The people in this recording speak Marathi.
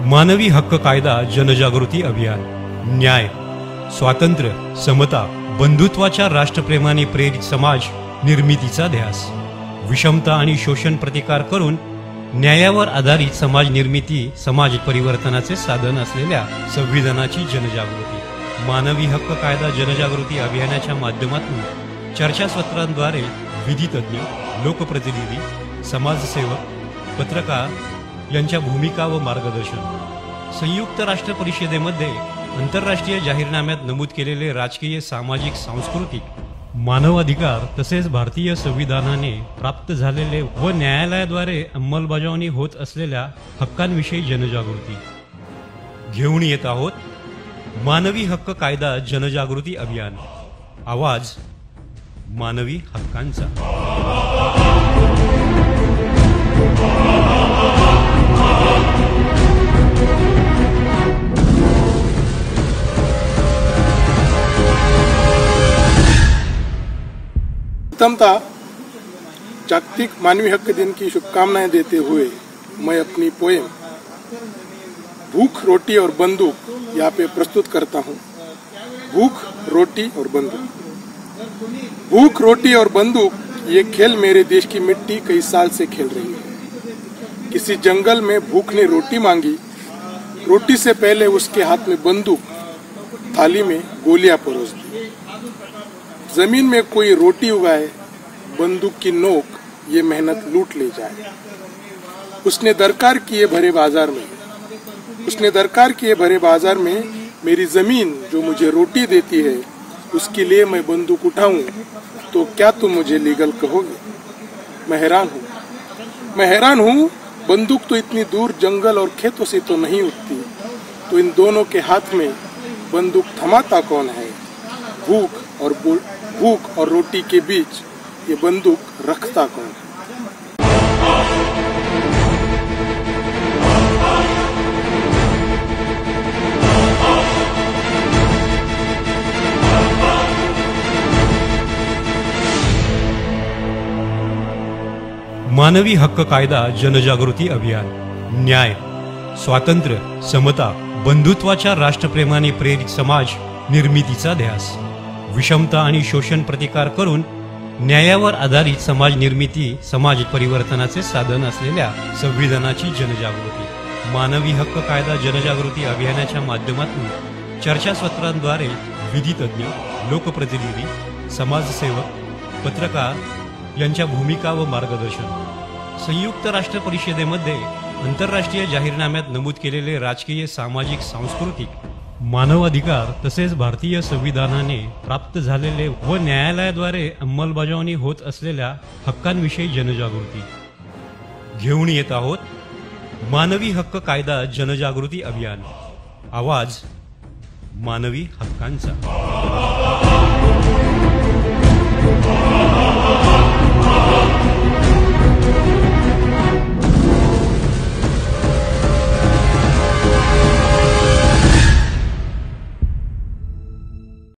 मानवी हक्क कायदा जनजागृती अभियान. न्याय, स्वातंत्र्य, समता, बंधुत्वाच्या राष्ट्रप्रेमाने प्रेरित समाज निर्मितीचा ध्यास. विषमता आणि शोषण प्रतिकार करून न्यायावर आधारित समाज निर्मिती, समाज परिवर्तनाचे साधन असलेल्या संविधानाची जनजागृती. मानवी हक्क कायदा जनजागृती अभियानाच्या माध्यमातून चर्चासत्रांद्वारे विधितज्ञ, लोकप्रतिनिधी, समाजसेवक, पत्रकार यांच्या भूमिका व मार्गदर्शन. संयुक्त राष्ट्र परिषदेमध्ये आंतरराष्ट्रीय जाहीरनाम्यात नमूद केलेले राजकीय, सामाजिक, सांस्कृतिक, मानवाधिकार तसेच भारतीय संविधानाने प्राप्त झालेले व न्यायालयाद्वारे अंमलबजावणी होत असलेल्या हक्कांविषयी जनजागृती. घेऊन येत आहोत मानवी हक्क कायदा जनजागृती अभियान. आवाज मानवी हक्कांचा. प्रथमतः जागतिक मानवी हक दिन की शुभकामनाएं देते हुए मैं अपनी पोएम भूख, रोटी और बंदूक यहाँ पे प्रस्तुत करता हूँ. भूख, रोटी और बंदूक. भूख, रोटी और बंदूक ये खेल मेरे देश की मिट्टी कई साल से खेल रही है. किसी जंगल में भूख ने रोटी मांगी. रोटी से पहले उसके हाथ में बंदूक, थाली में गोलियां परोस दी. जमीन में कोई रोटी उगाए, बंदूक की नोक ये मेहनत लूट ले जाए. उसने दरकार किए भरे बाजार में मेरी जमीन जो मुझे रोटी देती है, उसके लिए मैं बंदूक उठाऊं तो क्या तुम मुझे लीगल कहोगे? मैं हैरान हूँ. बंदूक तो इतनी दूर जंगल और खेतों से तो नहीं उठती, तो इन दोनों के हाथ में बंदूक थमाता कौन है? भूख और रोटी के बीच ये बंदूक रखता कौन है? मानवी हक्क कायदा जनजागृती अभियान. न्याय, स्वातंत्र्य, समता, बंधुत्वाच्या राष्ट्रप्रेमाने प्रेरित समाज निर्मितीचा ध्यास. विषमता आणि शोषण प्रतिकार करून न्यायावर आधारित समाज निर्मिती, समाज परिवर्तनाचे साधन असलेल्या संविधानाची जनजागृती. मानवी हक्क कायदा जनजागृती अभियानाच्या माध्यमातून चर्चासत्रांद्वारे विधितज्ञ, लोकप्रतिनिधी, समाजसेवक, पत्रकार यांच्या भूमिका व मार्गदर्शन. संयुक्त राष्ट्र परिषदेमध्ये आंतरराष्ट्रीय जाहीरनाम्यात नमूद केलेले राजकीय, सामाजिक, सांस्कृतिक, मानवाधिकार तसेच भारतीय संविधानाने प्राप्त झालेले व न्यायालयाद्वारे अंमलबजावणी होत असलेल्या हक्कांविषयी जनजागृती. घेऊन येत आहोत मानवी हक्क कायदा जनजागृती अभियान. आवाज मानवी हक्कांचा.